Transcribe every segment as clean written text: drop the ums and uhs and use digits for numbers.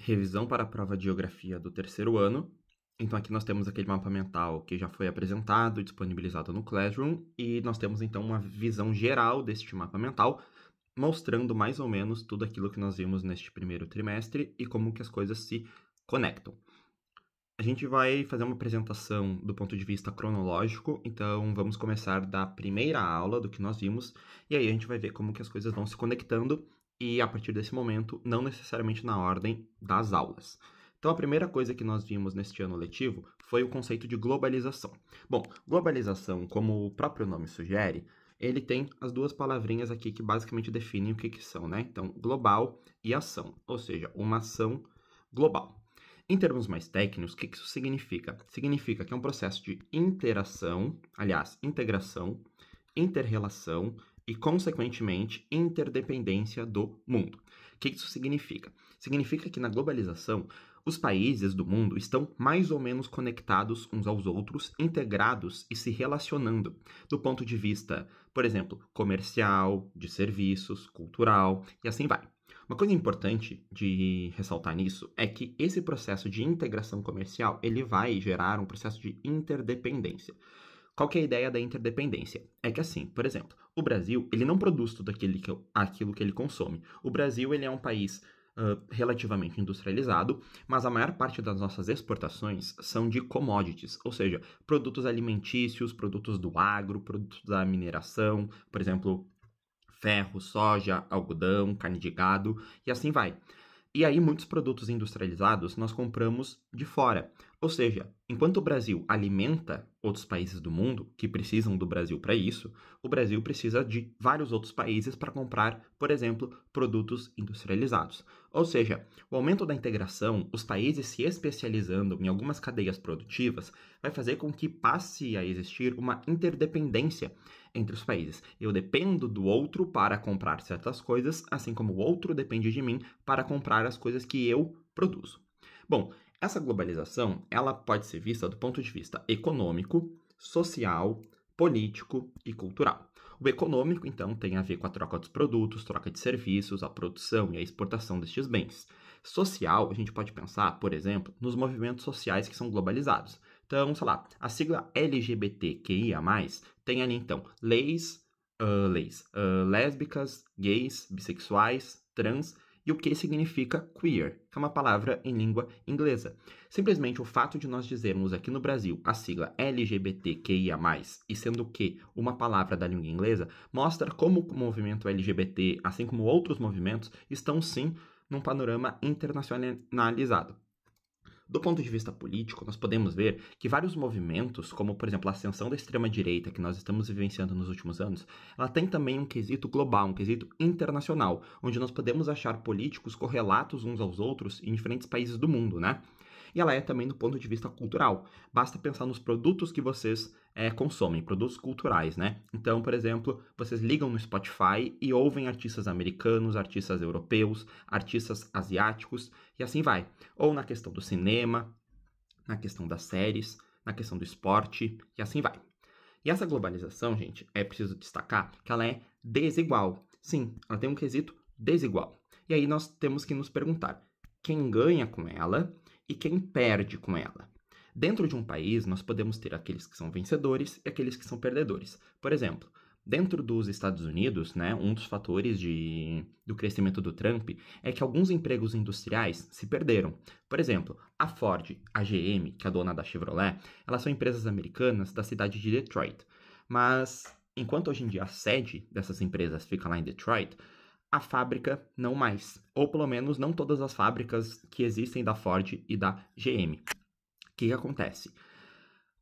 Revisão para a prova de Geografia do terceiro ano. Então aqui nós temos aquele mapa mental que já foi apresentado e disponibilizado no Classroom, e nós temos então uma visão geral deste mapa mental, mostrando mais ou menos tudo aquilo que nós vimos neste primeiro trimestre e como que as coisas se conectam. A gente vai fazer uma apresentação do ponto de vista cronológico, então vamos começar da primeira aula do que nós vimos, e aí a gente vai ver como que as coisas vão se conectando, e a partir desse momento, não necessariamente na ordem das aulas. Então a primeira coisa que nós vimos neste ano letivo foi o conceito de globalização. Bom, globalização, como o próprio nome sugere, ele tem as duas palavrinhas aqui que basicamente definem o que são, né? Então, global e ação, ou seja, uma ação global. Em termos mais técnicos, o que isso significa? Significa que é um processo de interação, aliás, integração, interrelação e, consequentemente, interdependência do mundo. O que isso significa? Significa que na globalização, os países do mundo estão mais ou menos conectados uns aos outros, integrados e se relacionando, do ponto de vista, por exemplo, comercial, de serviços, cultural e assim vai. Uma coisa importante de ressaltar nisso é que esse processo de integração comercial ele vai gerar um processo de interdependência. Qual que é a ideia da interdependência? É que assim, por exemplo, o Brasil ele não produz tudo aquilo que ele consome. O Brasil ele é um país relativamente industrializado, mas a maior parte das nossas exportações são de commodities, ou seja, produtos alimentícios, produtos do agro, produtos da mineração, por exemplo, ferro, soja, algodão, carne de gado e assim vai. E aí muitos produtos industrializados nós compramos de fora. Ou seja, enquanto o Brasil alimenta outros países do mundo que precisam do Brasil para isso, o Brasil precisa de vários outros países para comprar, por exemplo, produtos industrializados. Ou seja, o aumento da integração, os países se especializando em algumas cadeias produtivas, vai fazer com que passe a existir uma interdependência entre os países. Eu dependo do outro para comprar certas coisas, assim como o outro depende de mim para comprar as coisas que eu produzo. Bom, essa globalização, ela pode ser vista do ponto de vista econômico, social, político e cultural. O econômico, então, tem a ver com a troca dos produtos, troca de serviços, a produção e a exportação destes bens. Social, a gente pode pensar, por exemplo, nos movimentos sociais que são globalizados. Então, sei lá, a sigla LGBTQIA+, tem ali, então, leis, lésbicas, gays, bissexuais, trans e o que significa queer, que é uma palavra em língua inglesa. Simplesmente o fato de nós dizermos aqui no Brasil a sigla LGBTQIA+, e sendo que uma palavra da língua inglesa, mostra como o movimento LGBT, assim como outros movimentos, estão sim num panorama internacionalizado. Do ponto de vista político, nós podemos ver que vários movimentos, como por exemplo a ascensão da extrema-direita que nós estamos vivenciando nos últimos anos, ela tem também um quesito global, um quesito internacional, onde nós podemos achar políticos correlatos uns aos outros em diferentes países do mundo, né? E ela é também do ponto de vista cultural. Basta pensar nos produtos que vocês consomem, produtos culturais, né? Então, por exemplo, vocês ligam no Spotify e ouvem artistas americanos, artistas europeus, artistas asiáticos e assim vai. Ou na questão do cinema, na questão das séries, na questão do esporte e assim vai. E essa globalização, gente, é preciso destacar que ela é desigual. Sim, ela tem um quesito desigual. E aí nós temos que nos perguntar quem ganha com ela e quem perde com ela. Dentro de um país, nós podemos ter aqueles que são vencedores e aqueles que são perdedores. Por exemplo, dentro dos Estados Unidos, né, um dos fatores do crescimento do Trump é que alguns empregos industriais se perderam. Por exemplo, a Ford, a GM, que é a dona da Chevrolet, elas são empresas americanas da cidade de Detroit. Mas, enquanto hoje em dia a sede dessas empresas fica lá em Detroit, a fábrica não mais, ou pelo menos não todas as fábricas que existem da Ford e da GM. O que acontece?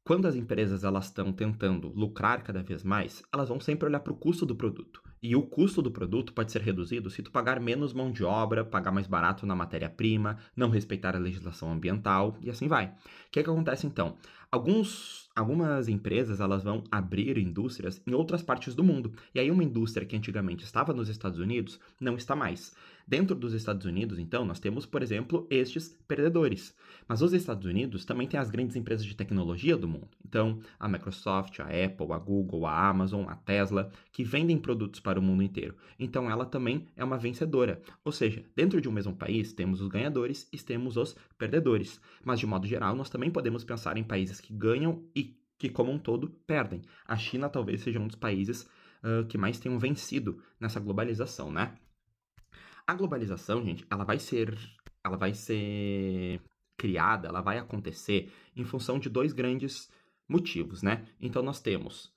Quando as empresas elas estão tentando lucrar cada vez mais, elas vão sempre olhar para o custo do produto. E o custo do produto pode ser reduzido se tu pagar menos mão de obra, pagar mais barato na matéria-prima, não respeitar a legislação ambiental e assim vai. O que acontece então? Algumas empresas elas vão abrir indústrias em outras partes do mundo. E aí uma indústria que antigamente estava nos Estados Unidos não está mais. Dentro dos Estados Unidos, então, nós temos, por exemplo, estes perdedores. Mas os Estados Unidos também têm as grandes empresas de tecnologia do mundo. Então, a Microsoft, a Apple, a Google, a Amazon, a Tesla, que vendem produtos para o mundo inteiro. Então, ela também é uma vencedora. Ou seja, dentro de um mesmo país, temos os ganhadores e temos os perdedores. Mas, de modo geral, nós também podemos pensar em países que ganham e que, como um todo, perdem. A China talvez seja um dos países que mais tenham vencido nessa globalização, né? A globalização, gente, ela vai ser criada, ela vai acontecer em função de dois grandes motivos, né? Então nós temos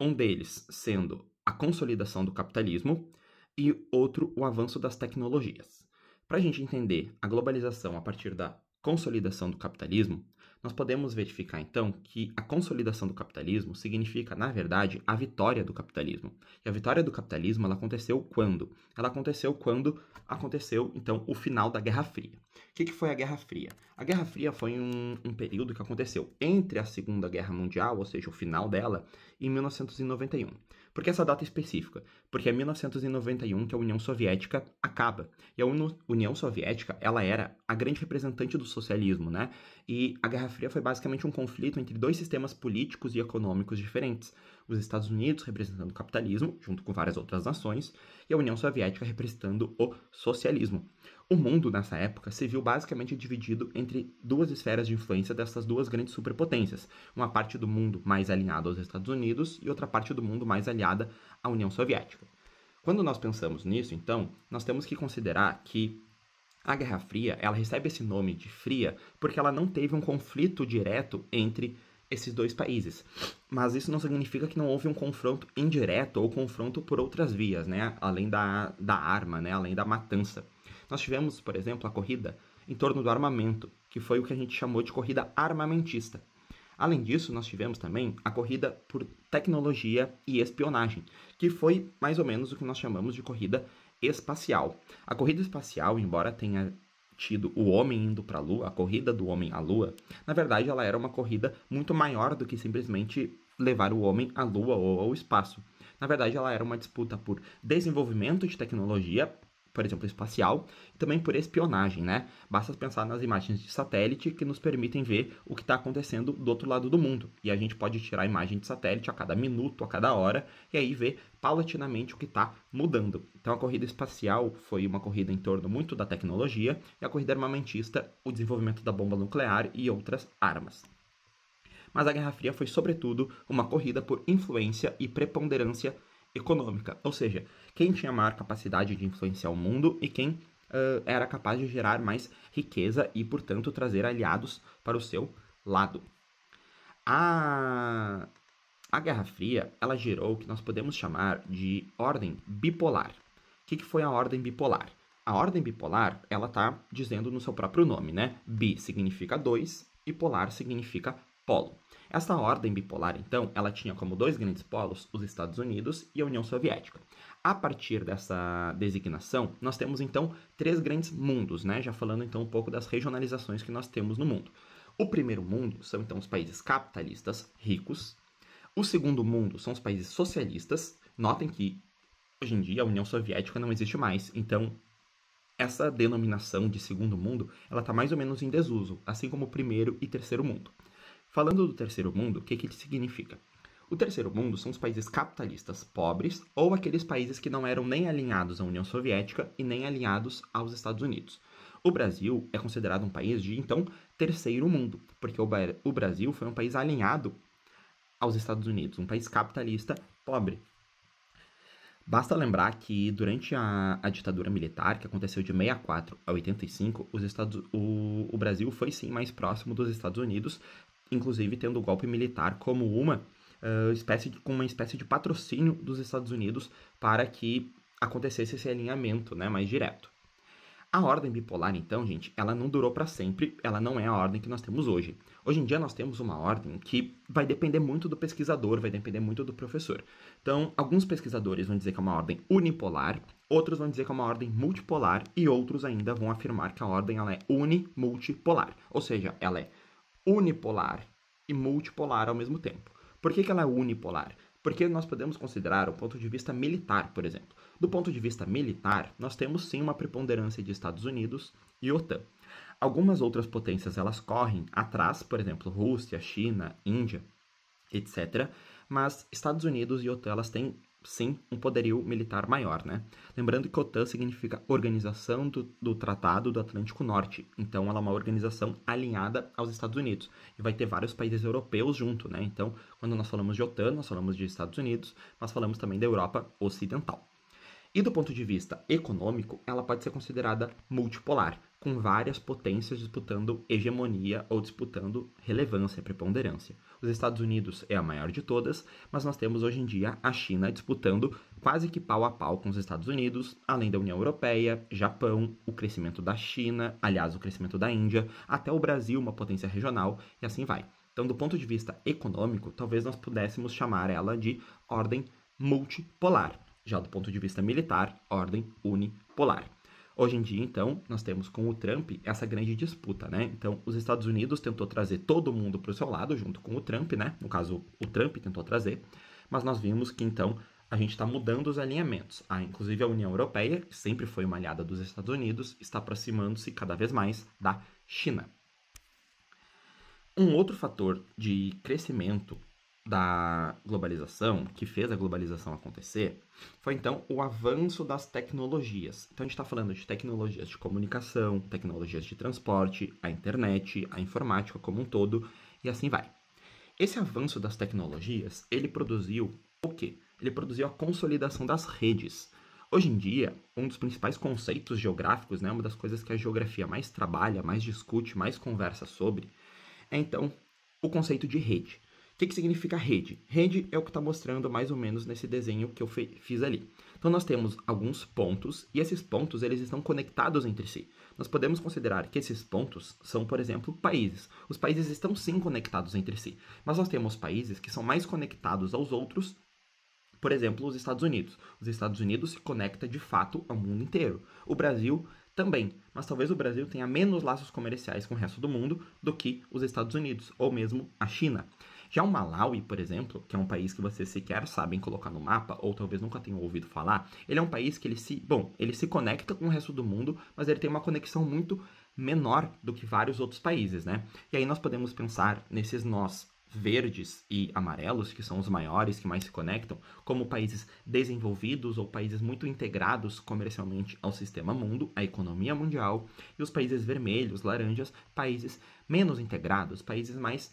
um deles sendo a consolidação do capitalismo e outro o avanço das tecnologias. Para a gente entender a globalização a partir da consolidação do capitalismo, nós podemos verificar então que a consolidação do capitalismo significa, na verdade, a vitória do capitalismo. E a vitória do capitalismo ela aconteceu quando? Ela aconteceu quando aconteceu então o final da Guerra Fria. O que foi a Guerra Fria? A Guerra Fria foi um período que aconteceu entre a Segunda Guerra Mundial, ou seja, o final dela, e 1991. Por que essa data específica? Porque é 1991 que a União Soviética acaba. E a União Soviética, ela era a grande representante do socialismo, né? E a Guerra Fria foi basicamente um conflito entre dois sistemas políticos e econômicos diferentes. Os Estados Unidos representando o capitalismo, junto com várias outras nações, e a União Soviética representando o socialismo. O mundo, nessa época, se viu basicamente dividido entre duas esferas de influência dessas duas grandes superpotências. Uma parte do mundo mais alinhada aos Estados Unidos e outra parte do mundo mais aliada à União Soviética. Quando nós pensamos nisso, então, nós temos que considerar que a Guerra Fria, ela recebe esse nome de fria porque ela não teve um conflito direto entre esses dois países. Mas isso não significa que não houve um confronto indireto ou confronto por outras vias, né? Além da arma, né? Além da matança. Nós tivemos, por exemplo, a corrida em torno do armamento, que foi o que a gente chamou de corrida armamentista. Além disso, nós tivemos também a corrida por tecnologia e espionagem, que foi mais ou menos o que nós chamamos de corrida espacial. A corrida espacial, embora tenha tido o homem indo para a Lua, a corrida do homem à Lua, na verdade ela era uma corrida muito maior do que simplesmente levar o homem à Lua ou ao espaço. Na verdade, ela era uma disputa por desenvolvimento de tecnologia, por exemplo, espacial, e também por espionagem, né? Basta pensar nas imagens de satélite que nos permitem ver o que está acontecendo do outro lado do mundo. E a gente pode tirar a imagem de satélite a cada minuto, a cada hora, e aí ver paulatinamente o que está mudando. Então a corrida espacial foi uma corrida em torno muito da tecnologia, e a corrida armamentista, o desenvolvimento da bomba nuclear e outras armas. Mas a Guerra Fria foi, sobretudo, uma corrida por influência e preponderância econômica, ou seja, quem tinha maior capacidade de influenciar o mundo e quem era capaz de gerar mais riqueza e, portanto, trazer aliados para o seu lado. A Guerra Fria, ela gerou o que nós podemos chamar de ordem bipolar. O que foi a ordem bipolar? A ordem bipolar, ela está dizendo no seu próprio nome, né? Bi significa dois e polar significa polo. Essa ordem bipolar, então, ela tinha como dois grandes polos os Estados Unidos e a União Soviética. A partir dessa designação, nós temos, então, três grandes mundos, né? Já falando, então, um pouco das regionalizações que nós temos no mundo. O primeiro mundo são, então, os países capitalistas ricos. O segundo mundo são os países socialistas. Notem que, hoje em dia, a União Soviética não existe mais, então essa denominação de segundo mundo, ela está mais ou menos em desuso, assim como o primeiro e terceiro mundo. Falando do terceiro mundo, o que ele significa? O terceiro mundo são os países capitalistas pobres ou aqueles países que não eram nem alinhados à União Soviética e nem alinhados aos Estados Unidos. O Brasil é considerado um país de, então, terceiro mundo, porque o Brasil foi um país alinhado aos Estados Unidos, um país capitalista pobre. Basta lembrar que durante a ditadura militar, que aconteceu de 64 a 85, o Brasil foi sim mais próximo dos Estados Unidos, inclusive tendo o golpe militar como uma espécie de patrocínio dos Estados Unidos para que acontecesse esse alinhamento, né, mais direto. A ordem bipolar, então, gente, ela não durou para sempre, ela não é a ordem que nós temos hoje. Hoje em dia nós temos uma ordem que vai depender muito do pesquisador, vai depender muito do professor. Então, alguns pesquisadores vão dizer que é uma ordem unipolar, outros vão dizer que é uma ordem multipolar e outros ainda vão afirmar que a ordem ela é unimultipolar, ou seja, ela é unipolar e multipolar ao mesmo tempo. Por que ela é unipolar? Porque nós podemos considerar o ponto de vista militar, por exemplo. Do ponto de vista militar, nós temos sim uma preponderância de Estados Unidos e OTAN. Algumas outras potências elas correm atrás, por exemplo, Rússia, China, Índia, etc. Mas Estados Unidos e OTAN elas têm sim um poderio militar maior, né? Lembrando que OTAN significa Organização do Tratado do Atlântico Norte. Então ela é uma organização alinhada aos Estados Unidos e vai ter vários países europeus junto, né? Então, quando nós falamos de OTAN, nós falamos de Estados Unidos, mas falamos também da Europa Ocidental. E do ponto de vista econômico, ela pode ser considerada multipolar, com várias potências disputando hegemonia ou disputando relevância, preponderância. Os Estados Unidos é a maior de todas, mas nós temos hoje em dia a China disputando quase que pau a pau com os Estados Unidos, além da União Europeia, Japão, o crescimento da China, aliás, o crescimento da Índia, até o Brasil, uma potência regional, e assim vai. Então, do ponto de vista econômico, talvez nós pudéssemos chamar ela de ordem multipolar. Já do ponto de vista militar, ordem unipolar. Hoje em dia, então, nós temos com o Trump essa grande disputa, né? Então, os Estados Unidos tentou trazer todo mundo para o seu lado, junto com o Trump, né? No caso, o Trump tentou trazer, mas nós vimos que, então, a gente está mudando os alinhamentos. Inclusive, a União Europeia, que sempre foi uma aliada dos Estados Unidos, está aproximando-se cada vez mais da China. Um outro fator de crescimento da globalização, que fez a globalização acontecer, foi então o avanço das tecnologias. Então a gente está falando de tecnologias de comunicação, tecnologias de transporte, a internet, a informática como um todo, e assim vai. Esse avanço das tecnologias, ele produziu o quê? Ele produziu a consolidação das redes. Hoje em dia, um dos principais conceitos geográficos, né, uma das coisas que a geografia mais trabalha, mais discute, mais conversa sobre, é então o conceito de rede. O que significa rede? Rede é o que está mostrando mais ou menos nesse desenho que eu fiz ali. Então nós temos alguns pontos e esses pontos eles estão conectados entre si. Nós podemos considerar que esses pontos são, por exemplo, países. Os países estão sim conectados entre si, mas nós temos países que são mais conectados aos outros. Por exemplo, os Estados Unidos. Os Estados Unidos se conecta de fato ao mundo inteiro. O Brasil também, mas talvez o Brasil tenha menos laços comerciais com o resto do mundo do que os Estados Unidos, ou mesmo a China. Já o Malawi, por exemplo, que é um país que vocês sequer sabem colocar no mapa, ou talvez nunca tenham ouvido falar, ele é um país que ele se conecta com o resto do mundo, mas ele tem uma conexão muito menor do que vários outros países, né? E aí nós podemos pensar nesses nós verdes e amarelos, que são os maiores, que mais se conectam, como países desenvolvidos ou países muito integrados comercialmente ao sistema mundo, à economia mundial, e os países vermelhos, laranjas, países menos integrados, países mais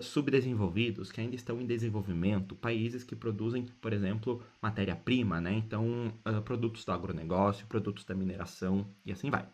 subdesenvolvidos, que ainda estão em desenvolvimento, países que produzem, por exemplo, matéria-prima, né? Então, produtos do agronegócio, produtos da mineração e assim vai.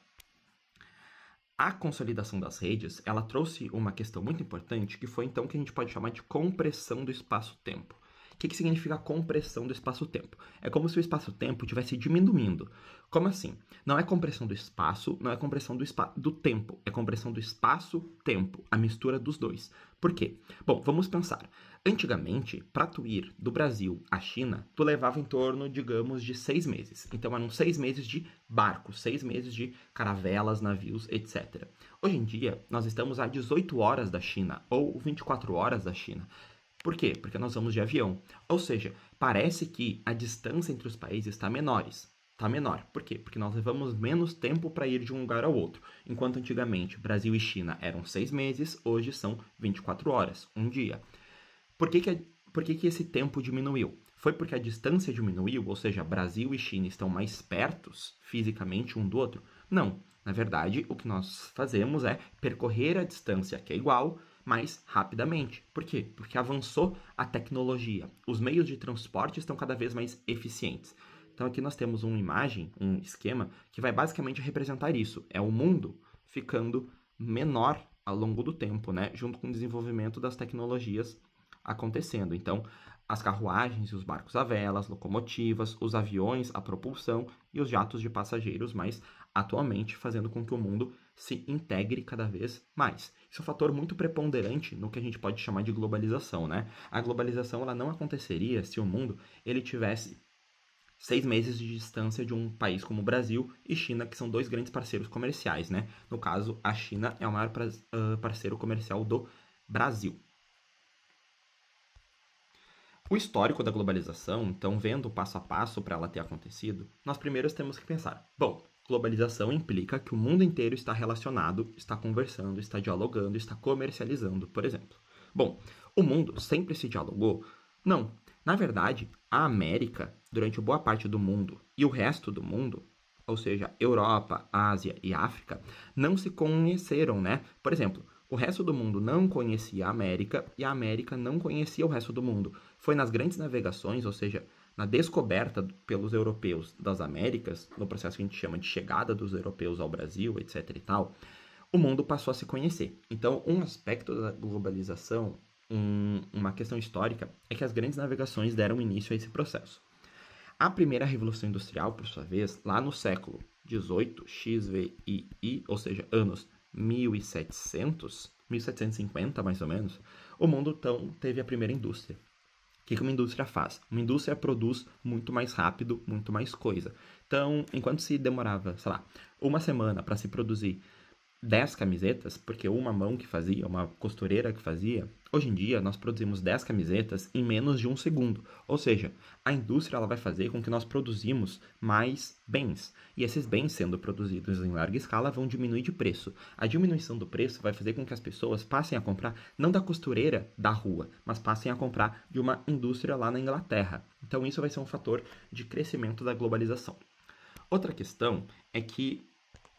A consolidação das redes, ela trouxe uma questão muito importante, que foi então o que a gente pode chamar de compressão do espaço-tempo. O que significa compressão do espaço-tempo? É como se o espaço-tempo estivesse diminuindo. Como assim? Não é compressão do espaço, não é compressão do tempo, é compressão do espaço-tempo, a mistura dos dois. Por quê? Bom, vamos pensar. Antigamente, para tu ir do Brasil à China, tu levava em torno, digamos, de 6 meses. Então eram 6 meses de barco, 6 meses de caravelas, navios, etc. Hoje em dia, nós estamos a 18 horas da China, ou 24 horas da China. Por quê? Porque nós vamos de avião. Ou seja, parece que a distância entre os países está menor. Por quê? Porque nós levamos menos tempo para ir de um lugar ao outro. Enquanto antigamente Brasil e China eram 6 meses, hoje são 24 horas, um dia. Por que esse tempo diminuiu? Foi porque a distância diminuiu, ou seja, Brasil e China estão mais pertos fisicamente um do outro? Não. Na verdade, o que nós fazemos é percorrer a distância, que é igual, mais rapidamente. Por quê? Porque avançou a tecnologia. Os meios de transporte estão cada vez mais eficientes. Então aqui nós temos uma imagem, um esquema, que vai basicamente representar isso. É o mundo ficando menor ao longo do tempo, né? Junto com o desenvolvimento das tecnologias acontecendo. Então, as carruagens e os barcos à vela, as locomotivas, os aviões, a propulsão e os jatos de passageiros, mas atualmente fazendo com que o mundo se integre cada vez mais. Isso é um fator muito preponderante no que a gente pode chamar de globalização, né? A globalização ela não aconteceria se o mundo ele tivesse 6 meses de distância de um país como o Brasil e China, que são dois grandes parceiros comerciais, né? No caso, a China é o maior parceiro comercial do Brasil. O histórico da globalização, então, vendo o passo a passo para ela ter acontecido, nós primeiros temos que pensar: bom, globalização implica que o mundo inteiro está relacionado, está conversando, está dialogando, está comercializando, por exemplo. Bom, o mundo sempre se dialogou? Não. Na verdade, a América, durante boa parte do mundo, e o resto do mundo, ou seja, Europa, Ásia e África, não se conheceram, né? Por exemplo, o resto do mundo não conhecia a América e a América não conhecia o resto do mundo. Foi nas grandes navegações, ou seja, na descoberta pelos europeus das Américas, no processo que a gente chama de chegada dos europeus ao Brasil, etc e tal, o mundo passou a se conhecer. Então, um aspecto da globalização, uma questão histórica, é que as grandes navegações deram início a esse processo. A primeira revolução industrial, por sua vez, lá no século XVIII, XVI, ou seja, anos 1700, 1750 mais ou menos, o mundo então teve a primeira indústria. O que uma indústria faz? Uma indústria produz muito mais rápido, muito mais coisa. Então, enquanto se demorava, sei lá, uma semana para se produzir 10 camisetas, porque uma mão que fazia, uma costureira que fazia, hoje em dia nós produzimos 10 camisetas em menos de um segundo. Ou seja, a indústria ela vai fazer com que nós produzimos mais bens. E esses bens sendo produzidos em larga escala vão diminuir de preço. A diminuição do preço vai fazer com que as pessoas passem a comprar não da costureira da rua, mas passem a comprar de uma indústria lá na Inglaterra. Então isso vai ser um fator de crescimento da globalização. Outra questão é que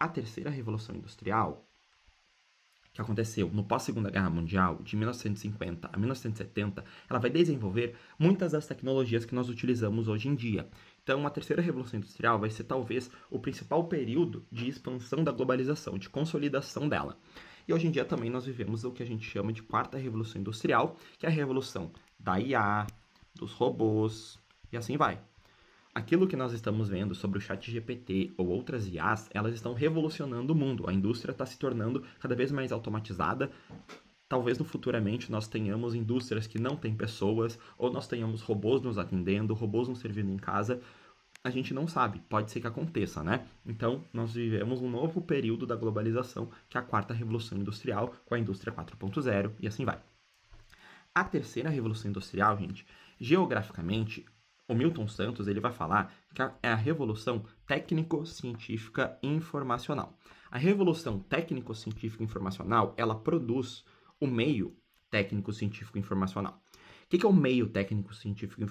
a terceira revolução industrial, que aconteceu no pós-Segunda Guerra Mundial, de 1950 a 1970, ela vai desenvolver muitas das tecnologias que nós utilizamos hoje em dia. Então, a terceira revolução industrial vai ser talvez o principal período de expansão da globalização, de consolidação dela. E hoje em dia também nós vivemos o que a gente chama de quarta revolução industrial, que é a revolução da IA, dos robôs, e assim vai. Aquilo que nós estamos vendo sobre o ChatGPT ou outras IAs, elas estão revolucionando o mundo. A indústria está se tornando cada vez mais automatizada. Talvez no futuramente nós tenhamos indústrias que não têm pessoas, ou nós tenhamos robôs nos atendendo, robôs nos servindo em casa. A gente não sabe, pode ser que aconteça, né? Então, nós vivemos um novo período da globalização, que é a quarta revolução industrial, com a indústria 4.0, e assim vai. A terceira revolução industrial, gente, geograficamente, o Milton Santos ele vai falar que é a revolução técnico-científica informacional. A revolução técnico-científica informacional, ela produz o meio técnico-científico informacional. O que é o meio técnico-científico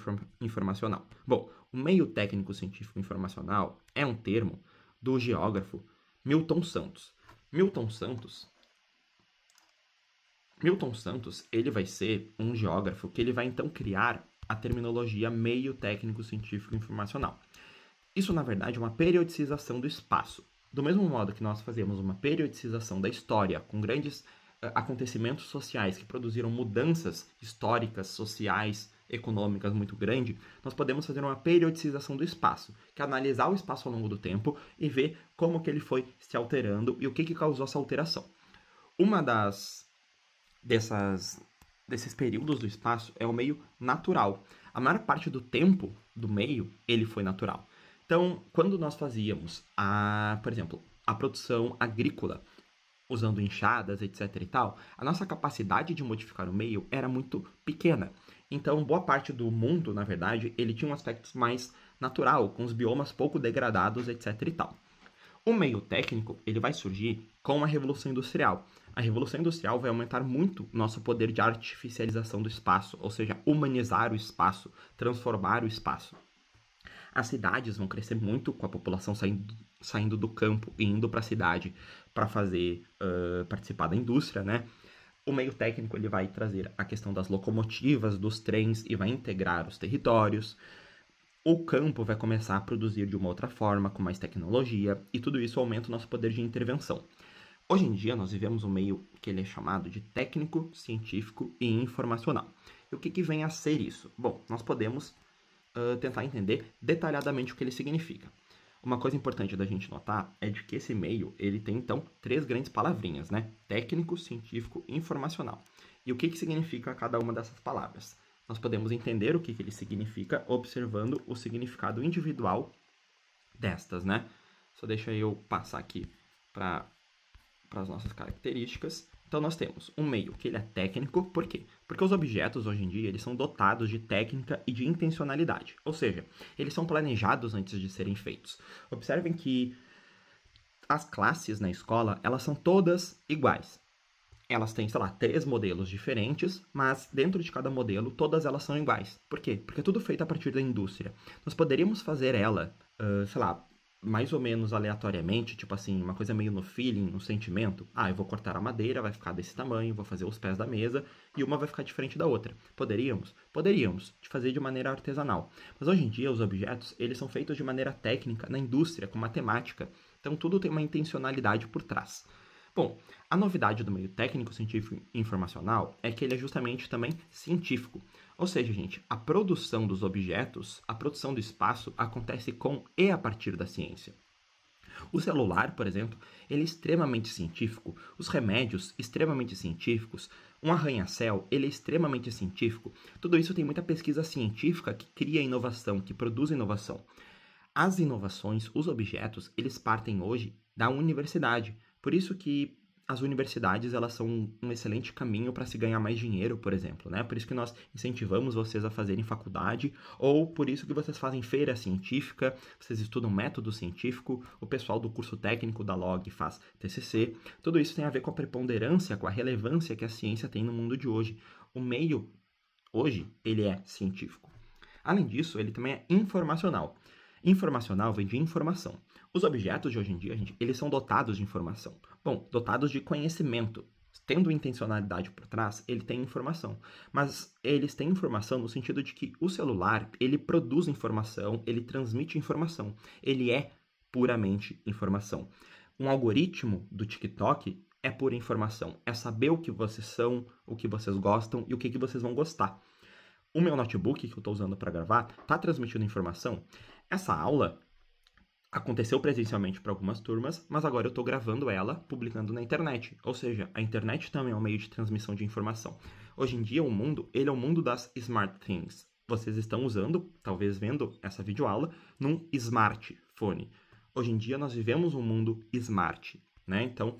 informacional? Bom, o meio técnico-científico informacional é um termo do geógrafo Milton Santos. Milton Santos, ele vai ser um geógrafo que ele vai então criar a terminologia meio técnico científico informacional. Isso, na verdade, é uma periodicização do espaço. Do mesmo modo que nós fazemos uma periodicização da história com grandes acontecimentos sociais que produziram mudanças históricas, sociais, econômicas muito grandes, nós podemos fazer uma periodicização do espaço, que é analisar o espaço ao longo do tempo e ver como que ele foi se alterando e o que causou essa alteração. Uma desses períodos do espaço é o meio natural. A maior parte do tempo do meio, ele foi natural. Então, quando nós fazíamos, por exemplo, a produção agrícola, usando enxadas, etc e tal, a nossa capacidade de modificar o meio era muito pequena. Então, boa parte do mundo, na verdade, ele tinha um aspecto mais natural, com os biomas pouco degradados, etc e tal. O meio técnico, ele vai surgir com a Revolução Industrial. A Revolução Industrial vai aumentar muito nosso poder de artificialização do espaço, ou seja, humanizar o espaço, transformar o espaço. As cidades vão crescer muito com a população saindo do campo e indo para a cidade para fazer participar da indústria, né? O meio técnico ele vai trazer a questão das locomotivas, dos trens e vai integrar os territórios. O campo vai começar a produzir de uma outra forma, com mais tecnologia, e tudo isso aumenta o nosso poder de intervenção. Hoje em dia, nós vivemos um meio que ele é chamado de técnico, científico e informacional. E o que vem a ser isso? Bom, nós podemos tentar entender detalhadamente o que ele significa. Uma coisa importante da gente notar é de que esse meio, ele tem, então, 3 grandes palavrinhas, né? Técnico, científico e informacional. E o que significa cada uma dessas palavras? Nós podemos entender o que ele significa observando o significado individual destas, né? Só deixa eu passar aqui para as nossas características. Então nós temos um meio que ele é técnico, por quê? Porque os objetos hoje em dia eles são dotados de técnica e de intencionalidade, ou seja, eles são planejados antes de serem feitos. Observem que as classes na escola, elas são todas iguais. Elas têm, sei lá, 3 modelos diferentes, mas dentro de cada modelo, todas elas são iguais. Por quê? Porque é tudo feito a partir da indústria. Nós poderíamos fazer ela, sei lá, mais ou menos aleatoriamente, tipo assim, uma coisa meio no feeling, no sentimento. Ah, eu vou cortar a madeira, vai ficar desse tamanho, vou fazer os pés da mesa, e uma vai ficar diferente da outra. Poderíamos? Poderíamos, de fazer de maneira artesanal. Mas hoje em dia, os objetos, eles são feitos de maneira técnica, na indústria, com matemática. Então, tudo tem uma intencionalidade por trás. Bom, a novidade do meio técnico, científico e informacional é que ele é justamente também científico. Ou seja, gente, a produção dos objetos, a produção do espaço acontece com e a partir da ciência. O celular, por exemplo, ele é extremamente científico, os remédios extremamente científicos, um arranha-céu, ele é extremamente científico. Tudo isso tem muita pesquisa científica que cria inovação, que produz inovação. As inovações, os objetos, eles partem hoje da universidade. Por isso que as universidades elas são um excelente caminho para se ganhar mais dinheiro, por exemplo, né? Por isso que nós incentivamos vocês a fazerem faculdade, ou por isso que vocês fazem feira científica, vocês estudam método científico, o pessoal do curso técnico da LOG faz TCC. Tudo isso tem a ver com a preponderância, com a relevância que a ciência tem no mundo de hoje. O meio, hoje, ele é científico. Além disso, ele também é informacional. Informacional vem de informação. Os objetos de hoje em dia, gente, eles são dotados de informação. Bom, dotados de conhecimento. Tendo intencionalidade por trás, ele tem informação. Mas eles têm informação no sentido de que o celular, ele produz informação, ele transmite informação. Ele é puramente informação. Um algoritmo do TikTok é pura informação. É saber o que vocês são, o que vocês gostam e o que vocês vão gostar. O meu notebook que eu estou usando para gravar está transmitindo informação. Essa aula aconteceu presencialmente para algumas turmas, mas agora eu estou gravando ela, publicando na internet. Ou seja, a internet também é um meio de transmissão de informação. Hoje em dia, o mundo, ele é o mundo das smart things. Vocês estão usando, talvez vendo essa videoaula, num smartphone. Hoje em dia, nós vivemos um mundo smart, né? Então,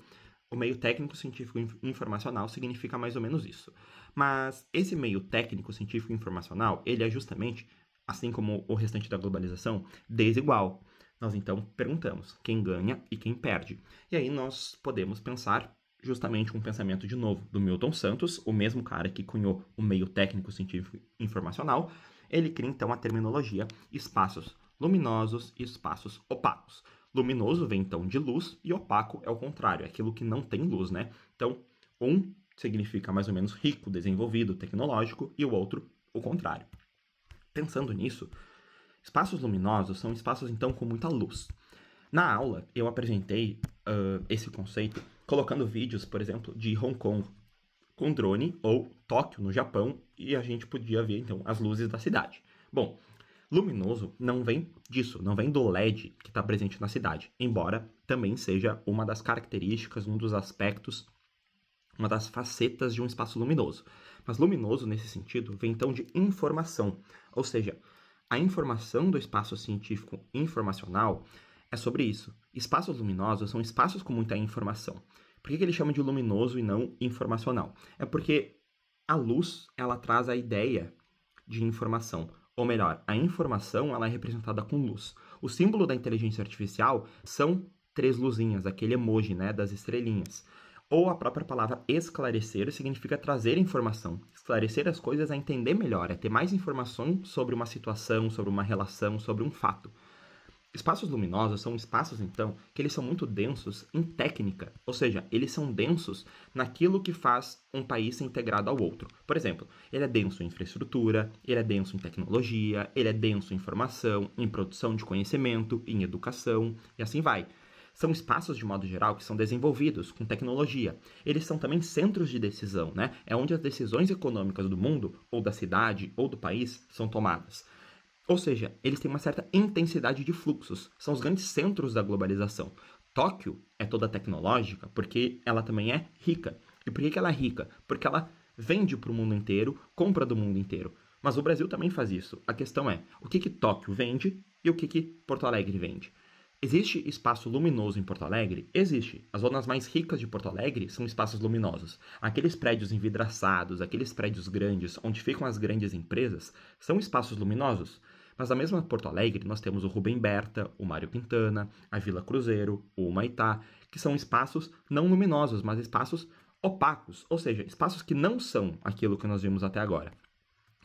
o meio técnico, científico e informacional significa mais ou menos isso. Mas esse meio técnico, científico e informacional, ele é justamente, assim como o restante da globalização, desigual. Nós então perguntamos quem ganha e quem perde. E aí nós podemos pensar justamente um pensamento de novo do Milton Santos, o mesmo cara que cunhou o meio técnico, científico e informacional. Ele cria então a terminologia espaços luminosos e espaços opacos. Luminoso vem então de luz e opaco é o contrário, é aquilo que não tem luz, né? Então, um significa mais ou menos rico, desenvolvido, tecnológico, e o outro o contrário. Pensando nisso, espaços luminosos são espaços, então, com muita luz. Na aula, eu apresentei esse conceito colocando vídeos, por exemplo, de Hong Kong com drone ou Tóquio, no Japão, e a gente podia ver, então, as luzes da cidade. Bom, luminoso não vem disso, não vem do LED que está presente na cidade, embora também seja uma das características, um dos aspectos, uma das facetas de um espaço luminoso. Mas luminoso, nesse sentido, vem então de informação, ou seja, a informação do espaço científico informacional é sobre isso. Espaços luminosos são espaços com muita informação. Por que ele chama de luminoso e não informacional? É porque a luz, ela traz a ideia de informação. Ou melhor, a informação ela é representada com luz. O símbolo da inteligência artificial são 3 luzinhas, aquele emoji, né, das estrelinhas. Ou a própria palavra esclarecer significa trazer informação. Esclarecer as coisas é entender melhor, é ter mais informação sobre uma situação, sobre uma relação, sobre um fato. Espaços luminosos são espaços, então, que eles são muito densos em técnica, ou seja, eles são densos naquilo que faz um país ser integrado ao outro. Por exemplo, ele é denso em infraestrutura, ele é denso em tecnologia, ele é denso em informação, em produção de conhecimento, em educação, e assim vai. São espaços, de modo geral, que são desenvolvidos com tecnologia. Eles são também centros de decisão, né? É onde as decisões econômicas do mundo, ou da cidade, ou do país, são tomadas. Ou seja, eles têm uma certa intensidade de fluxos. São os grandes centros da globalização. Tóquio é toda tecnológica porque ela também é rica. E por que ela é rica? Porque ela vende para o mundo inteiro, compra do mundo inteiro. Mas o Brasil também faz isso. A questão é, o que Tóquio vende e o que Porto Alegre vende? Existe espaço luminoso em Porto Alegre? Existe. As zonas mais ricas de Porto Alegre são espaços luminosos. Aqueles prédios envidraçados, aqueles prédios grandes, onde ficam as grandes empresas, são espaços luminosos. Mas na mesma Porto Alegre, nós temos o Rubem Berta, o Mário Quintana, a Vila Cruzeiro, o Humaitá, que são espaços não luminosos, mas espaços opacos, ou seja, espaços que não são aquilo que nós vimos até agora.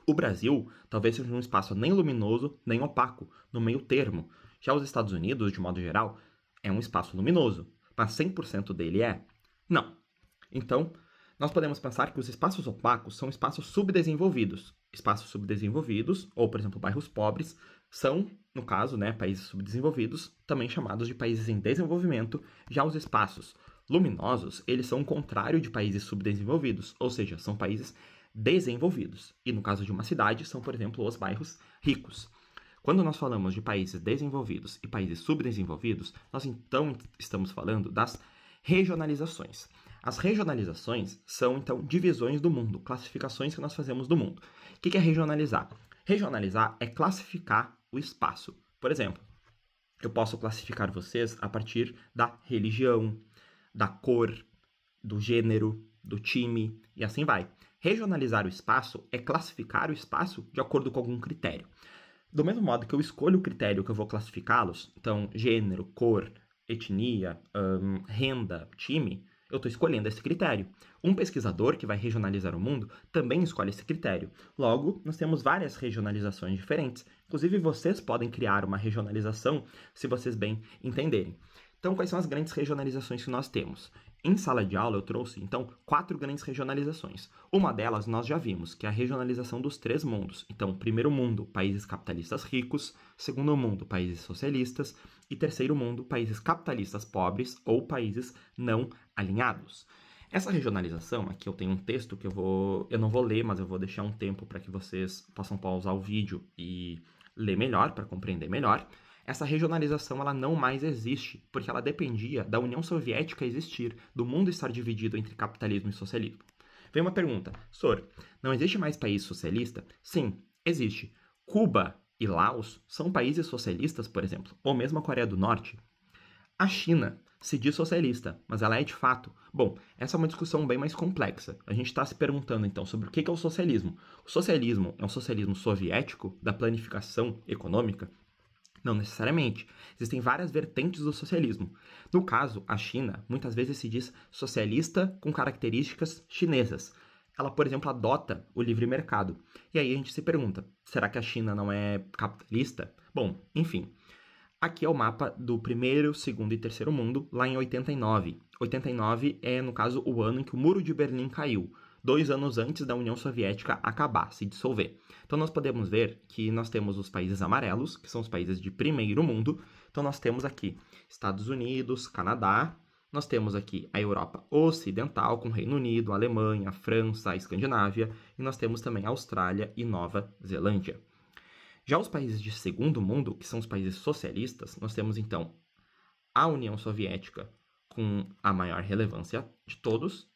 O Brasil talvez seja um espaço nem luminoso, nem opaco, no meio termo. Já os Estados Unidos, de modo geral, é um espaço luminoso, mas 100% dele é? Não. Então, nós podemos pensar que os espaços opacos são espaços subdesenvolvidos. Espaços subdesenvolvidos, ou, por exemplo, bairros pobres, são, no caso, países subdesenvolvidos, também chamados de países em desenvolvimento. Já os espaços luminosos, eles são o contrário de países subdesenvolvidos, ou seja, são países desenvolvidos. E no caso de uma cidade, são, por exemplo, os bairros ricos. Quando nós falamos de países desenvolvidos e países subdesenvolvidos, nós então estamos falando das regionalizações. As regionalizações são, então, divisões do mundo, classificações que nós fazemos do mundo. O que é regionalizar? Regionalizar é classificar o espaço. Por exemplo, eu posso classificar vocês a partir da religião, da cor, do gênero, do time e assim vai. Regionalizar o espaço é classificar o espaço de acordo com algum critério. Do mesmo modo que eu escolho o critério que eu vou classificá-los, então gênero, cor, etnia, renda, time, eu estou escolhendo esse critério. Um pesquisador que vai regionalizar o mundo também escolhe esse critério. Logo, nós temos várias regionalizações diferentes. Inclusive, vocês podem criar uma regionalização se vocês bem entenderem. Então, quais são as grandes regionalizações que nós temos? Em sala de aula eu trouxe, então, 4 grandes regionalizações. Uma delas nós já vimos, que é a regionalização dos 3 mundos. Então, primeiro mundo, países capitalistas ricos. Segundo mundo, países socialistas. E terceiro mundo, países capitalistas pobres ou países não alinhados. Essa regionalização, aqui eu tenho um texto que eu não vou ler, mas eu vou deixar um tempo para que vocês possam pausar o vídeo e ler melhor, para compreender melhor. Essa regionalização ela não mais existe, porque ela dependia da União Soviética existir, do mundo estar dividido entre capitalismo e socialismo. Vem uma pergunta, Sor, não existe mais país socialista? Sim, existe. Cuba e Laos são países socialistas, por exemplo, ou mesmo a Coreia do Norte. A China se diz socialista, mas ela é de fato. Bom, essa é uma discussão bem mais complexa. A gente está se perguntando então sobre o que é o socialismo. O socialismo é um socialismo soviético da planificação econômica? Não necessariamente. Existem várias vertentes do socialismo. No caso, a China muitas vezes se diz socialista com características chinesas. Ela, por exemplo, adota o livre mercado. E aí a gente se pergunta, será que a China não é capitalista? Bom, enfim. Aqui é o mapa do primeiro, segundo e terceiro mundo, lá em 89. 89 é, no caso, o ano em que o Muro de Berlim caiu. 2 anos antes da União Soviética acabar, se dissolver. Então nós podemos ver que nós temos os países amarelos, que são os países de primeiro mundo. Então nós temos aqui Estados Unidos, Canadá, nós temos aqui a Europa Ocidental, com Reino Unido, Alemanha, França, Escandinávia, e nós temos também Austrália e Nova Zelândia. Já os países de segundo mundo, que são os países socialistas, nós temos então a União Soviética com a maior relevância de todos.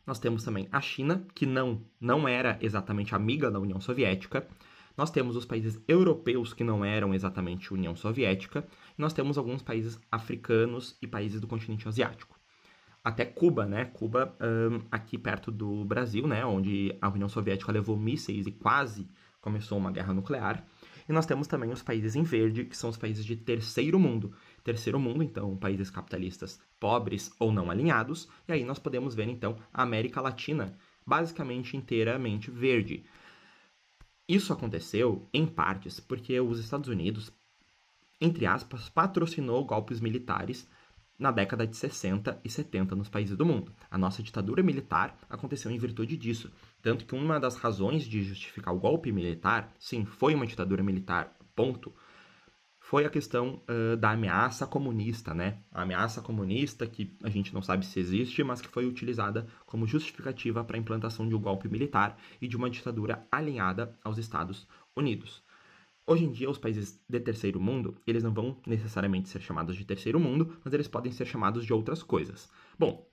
Nós temos também a China, que não era exatamente amiga da União Soviética. Nós temos os países europeus que não eram exatamente União Soviética. E nós temos alguns países africanos e países do continente asiático. Até Cuba, Cuba, aqui perto do Brasil, onde a União Soviética levou mísseis e quase começou uma guerra nuclear. E nós temos também os países em verde, que são os países de terceiro mundo. Terceiro mundo, então, países capitalistas pobres ou não alinhados. E aí nós podemos ver, então, a América Latina basicamente inteiramente verde. Isso aconteceu, em partes, porque os Estados Unidos, entre aspas, patrocinou golpes militares na década de 60 e 70 nos países do mundo. A nossa ditadura militar aconteceu em virtude disso. Tanto que uma das razões de justificar o golpe militar, sim, foi uma ditadura militar, ponto, foi a questão da ameaça comunista, A ameaça comunista, que a gente não sabe se existe, mas que foi utilizada como justificativa para a implantação de um golpe militar e de uma ditadura alinhada aos Estados Unidos. Hoje em dia, os países de terceiro mundo, eles não vão necessariamente ser chamados de terceiro mundo, mas eles podem ser chamados de outras coisas. Bom,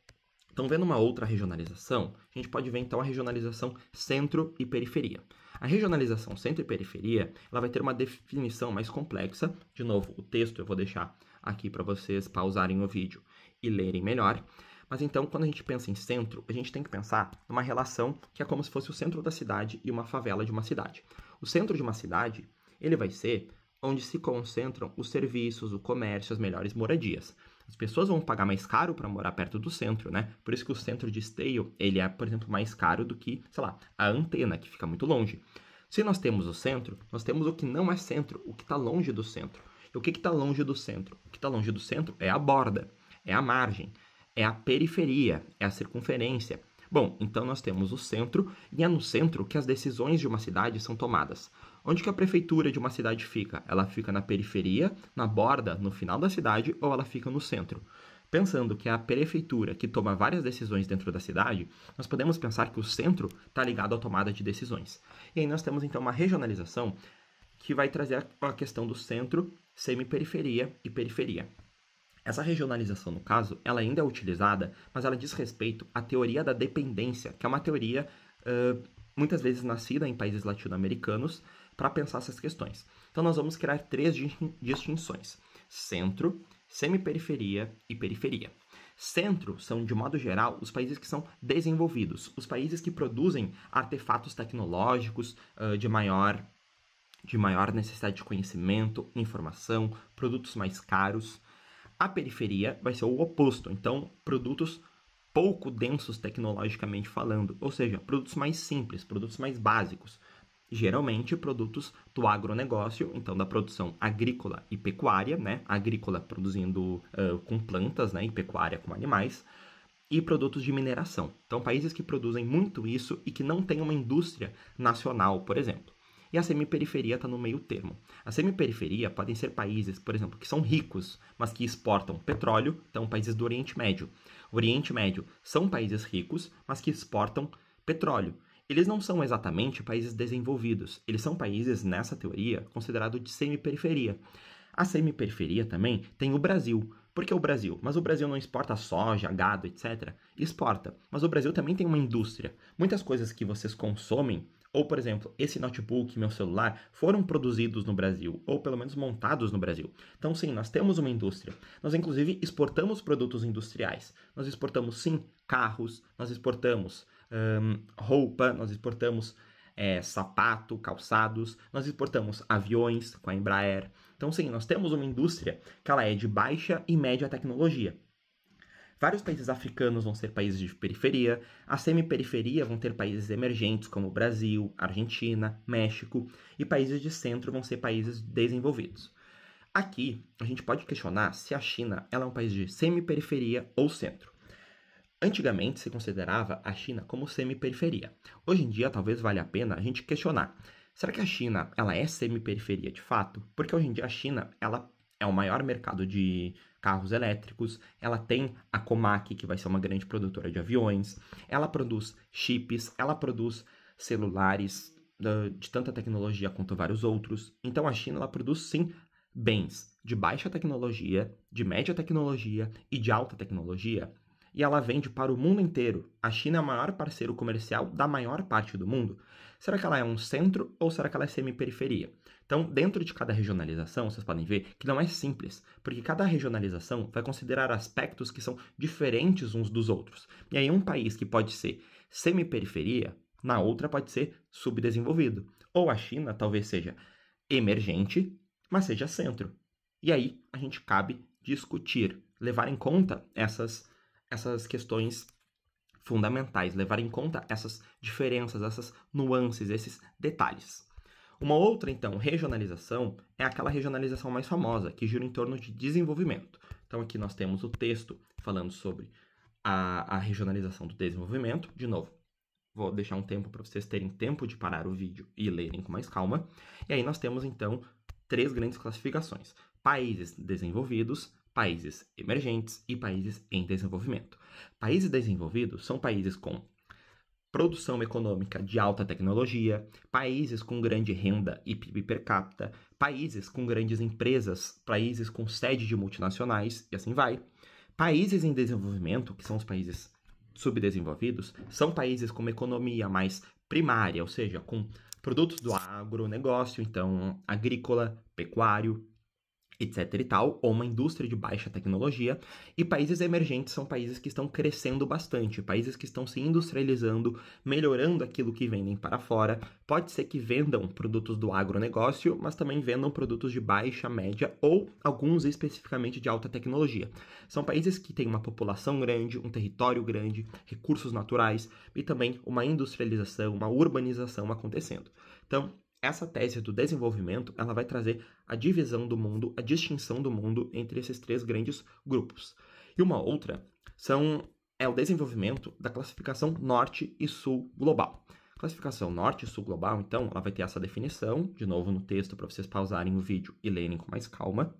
então vendo uma outra regionalização, a gente pode ver então a regionalização centro e periferia. A regionalização centro e periferia, ela vai ter uma definição mais complexa. De novo, o texto eu vou deixar aqui para vocês pausarem o vídeo e lerem melhor. Mas então, quando a gente pensa em centro, a gente tem que pensar numa relação que é como se fosse o centro da cidade e uma favela de uma cidade. O centro de uma cidade, ele vai ser onde se concentram os serviços, o comércio, as melhores moradias. As pessoas vão pagar mais caro para morar perto do centro, né? Por isso que o centro de esteio, ele é, por exemplo, mais caro do que, sei lá, a antena, que fica muito longe. Se nós temos o centro, nós temos o que não é centro, o que está longe do centro. E o que está longe do centro? O que está longe do centro é a borda, é a margem, é a periferia, é a circunferência. Bom, então nós temos o centro, e é no centro que as decisões de uma cidade são tomadas. Onde que a prefeitura de uma cidade fica? Ela fica na periferia, na borda, no final da cidade, ou ela fica no centro? Pensando que é a prefeitura que toma várias decisões dentro da cidade, nós podemos pensar que o centro está ligado à tomada de decisões. E aí nós temos então uma regionalização que vai trazer a questão do centro, semiperiferia e periferia. Essa regionalização, no caso, ela ainda é utilizada, mas ela diz respeito à teoria da dependência, que é uma teoria muitas vezes nascida em países latino-americanos para pensar essas questões. Então, nós vamos criar 3 distinções: centro, semiperiferia e periferia. Centro são, de modo geral, os países que são desenvolvidos, os países que produzem artefatos tecnológicos de maior necessidade de conhecimento, informação, produtos mais caros. A periferia vai ser o oposto, então produtos pouco densos tecnologicamente falando, ou seja, produtos mais simples, produtos mais básicos. Geralmente produtos do agronegócio, então da produção agrícola e pecuária, né? Agrícola produzindo com plantas, né? E pecuária com animais. E produtos de mineração. Então países que produzem muito isso e que não têm uma indústria nacional, por exemplo. E a semiperiferia está no meio termo. A semiperiferia podem ser países, por exemplo, que são ricos, mas que exportam petróleo, então países do Oriente Médio. O Oriente Médio são países ricos, mas que exportam petróleo. Eles não são exatamente países desenvolvidos, eles são países, nessa teoria, considerados de semiperiferia. A semiperiferia também tem o Brasil. Por que o Brasil? Mas o Brasil não exporta soja, gado, etc. Exporta. Mas o Brasil também tem uma indústria. Muitas coisas que vocês consomem, ou, por exemplo, esse notebook, meu celular, foram produzidos no Brasil, ou pelo menos montados no Brasil. Então, sim, nós temos uma indústria. Nós, inclusive, exportamos produtos industriais. Nós exportamos, sim, carros, nós exportamos roupa, nós exportamos sapato, calçados, nós exportamos aviões com a Embraer. Então, sim, nós temos uma indústria que ela é de baixa e média tecnologia. Vários países africanos vão ser países de periferia, a semiperiferia vão ter países emergentes como Brasil, Argentina, México, e países de centro vão ser países desenvolvidos. Aqui, a gente pode questionar se a China ela é um país de semiperiferia ou centro. Antigamente se considerava a China como semiperiferia. Hoje em dia talvez valha a pena a gente questionar. Será que a China ela é semiperiferia de fato? Porque hoje em dia a China ela é o maior mercado de carros elétricos, ela tem a Comac, que vai ser uma grande produtora de aviões, ela produz chips, ela produz celulares de tanta tecnologia quanto vários outros. Então a China ela produz sim bens de baixa tecnologia, de média tecnologia e de alta tecnologia. E ela vende para o mundo inteiro. A China é o maior parceiro comercial da maior parte do mundo. Será que ela é um centro ou será que ela é semiperiferia? Então, dentro de cada regionalização, vocês podem ver que não é simples, porque cada regionalização vai considerar aspectos que são diferentes uns dos outros. E aí, um país que pode ser semiperiferia, na outra pode ser subdesenvolvido. Ou a China talvez seja emergente, mas seja centro. E aí, a gente cabe discutir, levar em conta essas questões fundamentais, levar em conta essas diferenças, essas nuances, esses detalhes. Uma outra, então, regionalização é aquela regionalização mais famosa, que gira em torno de desenvolvimento. Então, aqui nós temos o texto falando sobre a regionalização do desenvolvimento. De novo, vou deixar um tempo para vocês terem tempo de parar o vídeo e lerem com mais calma. E aí nós temos, então, 3 grandes classificações: países desenvolvidos, países emergentes e países em desenvolvimento. Países desenvolvidos são países com produção econômica de alta tecnologia, países com grande renda e PIB per capita, países com grandes empresas, países com sede de multinacionais, e assim vai. Países em desenvolvimento, que são os países subdesenvolvidos são países com uma economia mais primária, ou seja, com produtos do agronegócio, então agrícola, pecuário, etc e tal, ou uma indústria de baixa tecnologia, e países emergentes são países que estão crescendo bastante, países que estão se industrializando, melhorando aquilo que vendem para fora. Pode ser que vendam produtos do agronegócio, mas também vendam produtos de baixa, média ou alguns especificamente de alta tecnologia. São países que têm uma população grande, um território grande, recursos naturais e também uma industrialização, uma urbanização acontecendo. Então, essa tese do desenvolvimento, ela vai trazer a divisão do mundo, a distinção do mundo entre esses três grandes grupos. E uma outra é o desenvolvimento da classificação Norte e Sul global. Classificação Norte e Sul global, então, ela vai ter essa definição, de novo no texto, para vocês pausarem o vídeo e lerem com mais calma.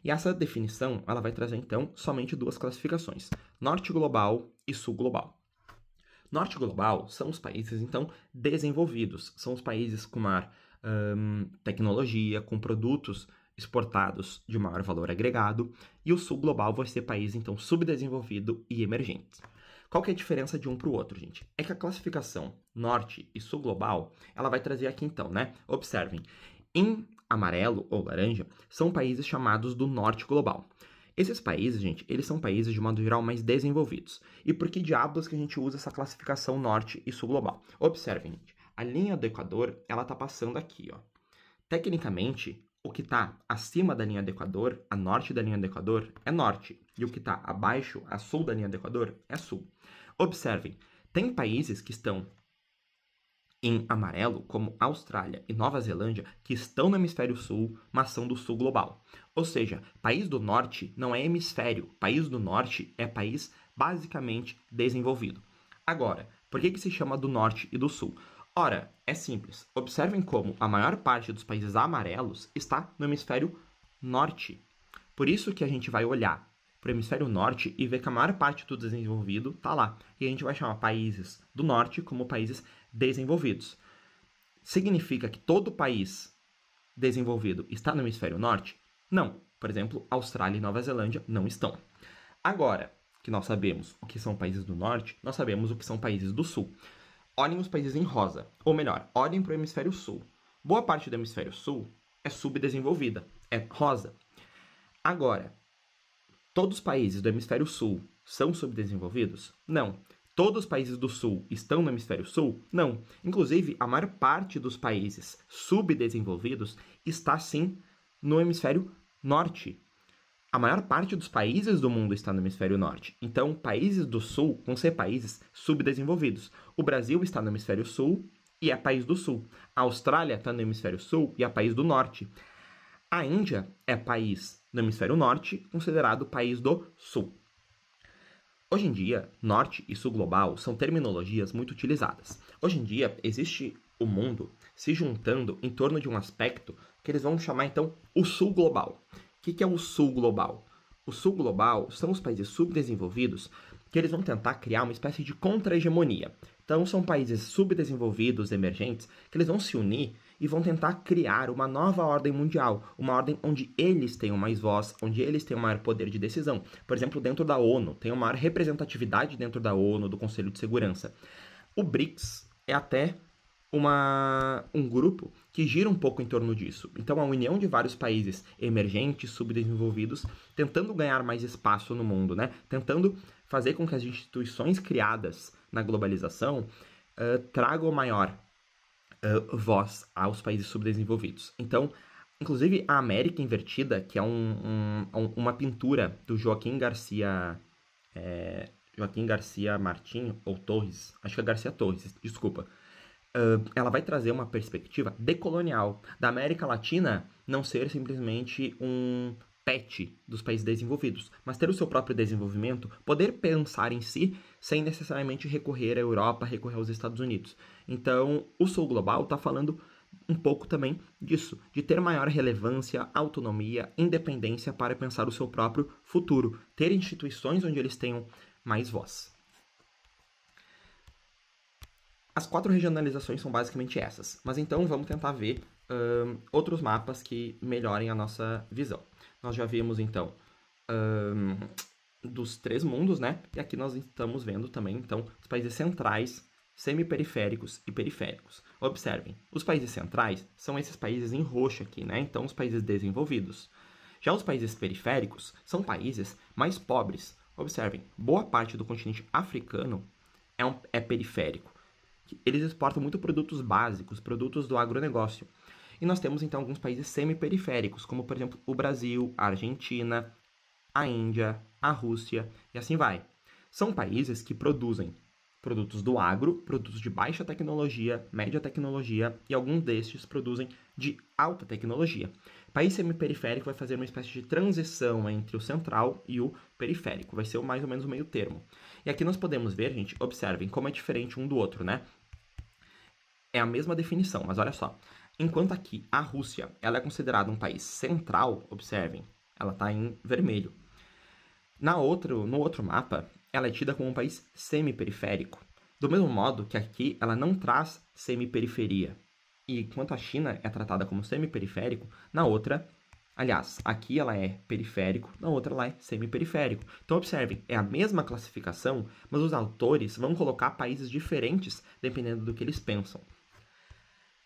E essa definição, ela vai trazer, então, somente duas classificações, Norte global e Sul global. Norte global são os países, então, desenvolvidos. São os países com maior tecnologia, com produtos exportados de maior valor agregado. E o sul global vai ser país, então, subdesenvolvido e emergente. Qual que é a diferença de um para o outro, gente? É que a classificação norte e sul global, ela vai trazer aqui, então, né? Observem, em amarelo ou laranja, são países chamados do norte global. Esses países, gente, eles são países, de modo geral, mais desenvolvidos. E por que diabos que a gente usa essa classificação norte e sul global? Observem, gente, a linha do Equador, ela tá passando aqui, ó. Tecnicamente, o que está acima da linha do Equador, a norte da linha do Equador, é norte. E o que está abaixo, a sul da linha do Equador, é sul. Observem, tem países que estão em amarelo, como Austrália e Nova Zelândia, que estão no hemisfério sul, mas são do sul global. Ou seja, país do norte não é hemisfério, país do norte é país basicamente desenvolvido. Agora, por que se chama do norte e do sul? Ora, é simples. Observem como a maior parte dos países amarelos está no hemisfério norte. Por isso que a gente vai olhar para o hemisfério norte e ver que a maior parte do desenvolvido está lá. E a gente vai chamar países do norte como países desenvolvidos. Significa que todo país desenvolvido está no hemisfério norte? Não. Por exemplo, Austrália e Nova Zelândia não estão. Agora que nós sabemos o que são países do norte, nós sabemos o que são países do sul. Olhem os países em rosa, ou melhor, olhem para o hemisfério sul. Boa parte do hemisfério sul é subdesenvolvida, é rosa. Agora, todos os países do hemisfério sul são subdesenvolvidos? Não. Todos os países do sul estão no hemisfério sul? Não. Inclusive, a maior parte dos países subdesenvolvidos está, sim, no hemisfério norte. A maior parte dos países do mundo está no hemisfério norte. Então, países do sul vão ser países subdesenvolvidos. O Brasil está no hemisfério sul e é país do sul. A Austrália está no hemisfério sul e é país do norte. A Índia é país no hemisfério norte, considerado país do sul. Hoje em dia, norte e sul global são terminologias muito utilizadas. Hoje em dia, existe o mundo se juntando em torno de um aspecto que eles vão chamar, então, o sul global. O que é o sul global? O sul global são os países subdesenvolvidos que eles vão tentar criar uma espécie de contra-hegemonia. Então, são países subdesenvolvidos, emergentes, que eles vão se unir e vão tentar criar uma nova ordem mundial, uma ordem onde eles tenham mais voz, onde eles tenham maior poder de decisão. Por exemplo, dentro da ONU, tem uma maior representatividade dentro da ONU, do Conselho de Segurança. O BRICS é até um grupo que gira um pouco em torno disso. Então, a união de vários países emergentes, subdesenvolvidos, tentando ganhar mais espaço no mundo, né? Tentando fazer com que as instituições criadas na globalização tragam maior voz aos países subdesenvolvidos. Então, inclusive, a América Invertida, que é uma pintura do Joaquim Garcia Martim, ou Torres, acho que é Garcia Torres, desculpa. Ela vai trazer uma perspectiva decolonial da América Latina não ser simplesmente um pet dos países desenvolvidos, mas ter o seu próprio desenvolvimento, poder pensar em si sem necessariamente recorrer à Europa, recorrer aos Estados Unidos. Então, o Sul Global está falando um pouco também disso, de ter maior relevância, autonomia, independência para pensar o seu próprio futuro, ter instituições onde eles tenham mais voz. As 4 regionalizações são basicamente essas, mas então vamos tentar ver outros mapas que melhorem a nossa visão. Nós já vimos, então, dos três mundos, né? E aqui nós estamos vendo também, então, os países centrais, semiperiféricos e periféricos. Observem, os países centrais são esses países em roxo aqui, né? Então, os países desenvolvidos. Já os países periféricos são países mais pobres. Observem, boa parte do continente africano é periférico. Eles exportam muito produtos básicos, produtos do agronegócio. E nós temos, então, alguns países semi-periféricos, como, por exemplo, o Brasil, a Argentina, a Índia, a Rússia e assim vai. São países que produzem produtos do agro, produtos de baixa tecnologia, média tecnologia e alguns destes produzem de alta tecnologia. O país semiperiférico vai fazer uma espécie de transição entre o central e o periférico, vai ser mais ou menos o meio termo. E aqui nós podemos ver, gente, observem como é diferente um do outro, né? É a mesma definição, mas olha só. Enquanto aqui a Rússia ela é considerada um país central, observem, ela está em vermelho. No outro mapa, ela é tida como um país semi-periférico. Do mesmo modo que aqui ela não traz semi-periferia. E enquanto a China é tratada como semi-periférico, na outra, aliás, aqui ela é periférico, na outra ela é semi-periférico. Então observem, é a mesma classificação, mas os autores vão colocar países diferentes dependendo do que eles pensam.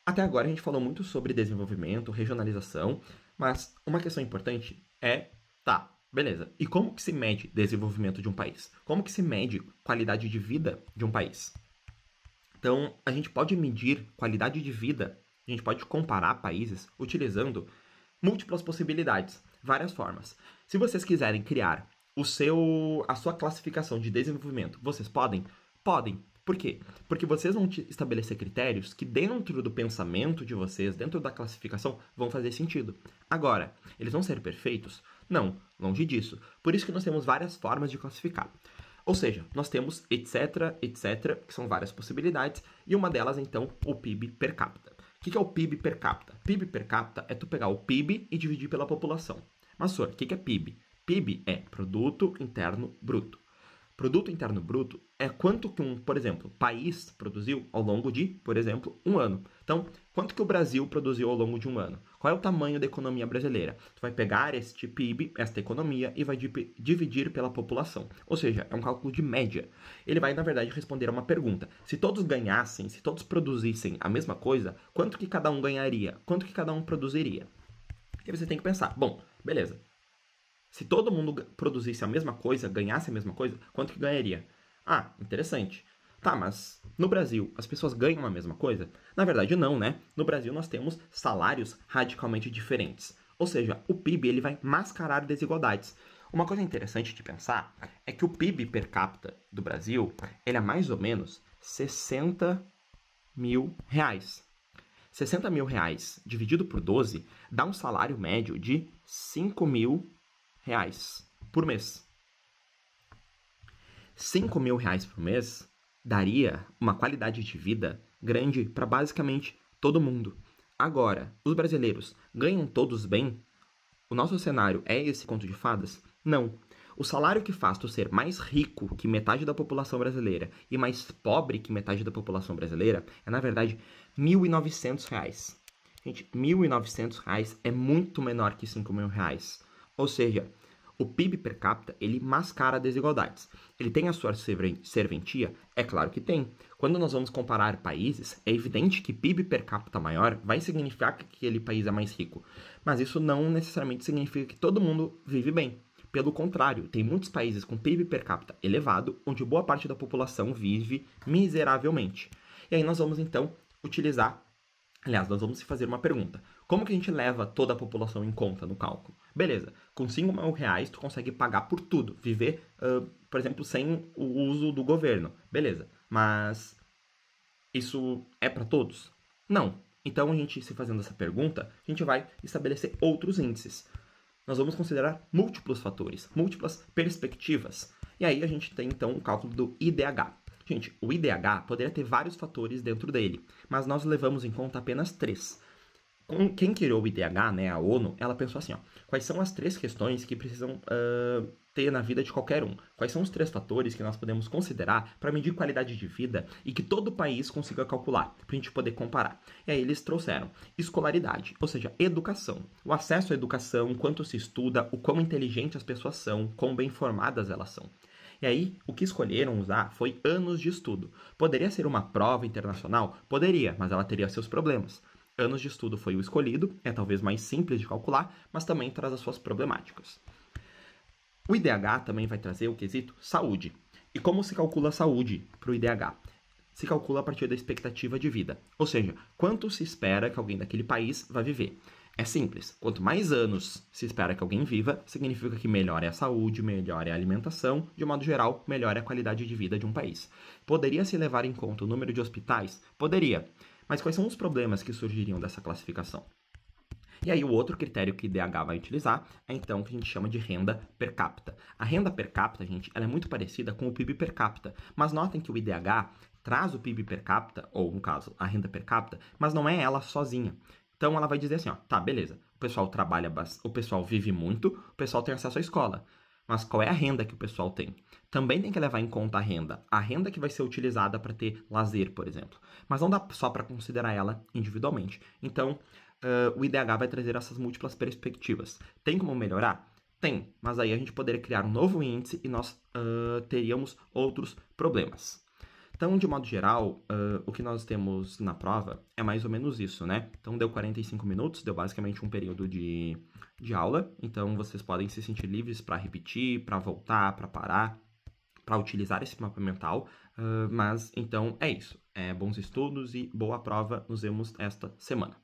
Até agora a gente falou muito sobre desenvolvimento, regionalização, mas uma questão importante é, beleza, e como que se mede desenvolvimento de um país? Como que se mede qualidade de vida de um país? Então, a gente pode medir qualidade de vida, a gente pode comparar países utilizando múltiplas possibilidades, várias formas. Se vocês quiserem criar a sua classificação de desenvolvimento, vocês podem? Podem. Por quê? Porque vocês vão estabelecer critérios que dentro do pensamento de vocês, dentro da classificação, vão fazer sentido. Agora, eles vão ser perfeitos? Não, longe disso. Por isso que nós temos várias formas de classificar. Ou seja, nós temos etc, etc, que são várias possibilidades, e uma delas, então, o PIB per capita. O que é o PIB per capita? PIB per capita é tu pegar o PIB e dividir pela população. Mas, senhor, o que é PIB? PIB é Produto Interno Bruto. Produto Interno Bruto é quanto que por exemplo, país produziu ao longo de, por exemplo, um ano. Então, quanto que o Brasil produziu ao longo de um ano? Qual é o tamanho da economia brasileira? Tu vai pegar este PIB, esta economia, e vai dividir pela população. Ou seja, é um cálculo de média. Ele vai, na verdade, responder a uma pergunta. Se todos ganhassem, se todos produzissem a mesma coisa, quanto que cada um ganharia? Quanto que cada um produziria? E você tem que pensar, bom, beleza. Se todo mundo produzisse a mesma coisa, ganhasse a mesma coisa, quanto que ganharia? Ah, interessante. Tá, mas no Brasil as pessoas ganham a mesma coisa? Na verdade não, né? No Brasil nós temos salários radicalmente diferentes. Ou seja, o PIB ele vai mascarar desigualdades. Uma coisa interessante de pensar é que o PIB per capita do Brasil ele é mais ou menos 60 mil reais. 60 mil reais dividido por 12 dá um salário médio de 5 mil reais por mês. 5 mil reais por mês daria uma qualidade de vida grande para basicamente todo mundo. Agora, os brasileiros ganham todos bem? O nosso cenário é esse conto de fadas? Não. O salário que faz tu ser mais rico que metade da população brasileira e mais pobre que metade da população brasileira é, na verdade, R$ 1.900. Gente, R$ 1.900 é muito menor que 5 mil reais. Ou seja, o PIB per capita, ele mascara desigualdades. Ele tem a sua serventia? É claro que tem. Quando nós vamos comparar países, é evidente que PIB per capita maior vai significar que aquele país é mais rico. Mas isso não necessariamente significa que todo mundo vive bem. Pelo contrário, tem muitos países com PIB per capita elevado, onde boa parte da população vive miseravelmente. E aí nós vamos, então, nós vamos fazer uma pergunta. Como que a gente leva toda a população em conta no cálculo? Beleza, com 5 mil reais tu consegue pagar por tudo, viver, por exemplo, sem o uso do governo. Beleza, mas isso é para todos? Não. Então, a gente, se fazendo essa pergunta, a gente vai estabelecer outros índices. Nós vamos considerar múltiplos fatores, múltiplas perspectivas. E aí a gente tem, então, o cálculo do IDH. Gente, o IDH poderia ter vários fatores dentro dele, mas nós levamos em conta apenas 3. Quem criou o IDH, né, a ONU, ela pensou assim, quais são as 3 questões que precisam ter na vida de qualquer um? Quais são os 3 fatores que nós podemos considerar para medir qualidade de vida e que todo país consiga calcular, para a gente poder comparar? E aí eles trouxeram escolaridade, ou seja, educação. O acesso à educação, quanto se estuda, o quão inteligente as pessoas são, quão bem formadas elas são. E aí, o que escolheram usar foi anos de estudo. Poderia ser uma prova internacional? Poderia, mas ela teria seus problemas. Anos de estudo foi o escolhido, é talvez mais simples de calcular, mas também traz as suas problemáticas. O IDH também vai trazer o quesito saúde. E como se calcula a saúde para o IDH? Se calcula a partir da expectativa de vida, ou seja, quanto se espera que alguém daquele país vai viver. É simples, quanto mais anos se espera que alguém viva, significa que melhor é a saúde, melhor é a alimentação, de modo geral, melhor é a qualidade de vida de um país. Poderia se levar em conta o número de hospitais? Poderia. Mas quais são os problemas que surgiriam dessa classificação? E aí o outro critério que o IDH vai utilizar é então o que a gente chama de renda per capita. A renda per capita, gente, ela é muito parecida com o PIB per capita, mas notem que o IDH traz o PIB per capita, ou no caso, a renda per capita, mas não é ela sozinha. Então ela vai dizer assim, ó, tá, beleza, o pessoal trabalha, o pessoal vive muito, o pessoal tem acesso à escola. Mas qual é a renda que o pessoal tem? Também tem que levar em conta a renda que vai ser utilizada para ter lazer, por exemplo. Mas não dá só para considerar ela individualmente. Então, o IDH vai trazer essas múltiplas perspectivas. Tem como melhorar? Tem, mas aí a gente poderia criar um novo índice e nós teríamos outros problemas. Então, de modo geral, o que nós temos na prova é mais ou menos isso, né? Então, deu 45 minutos, deu basicamente um período de aula. Então, vocês podem se sentir livres para repetir, para voltar, para parar, para utilizar esse mapa mental. Mas, então, é isso. Bons estudos e boa prova. Nos vemos esta semana.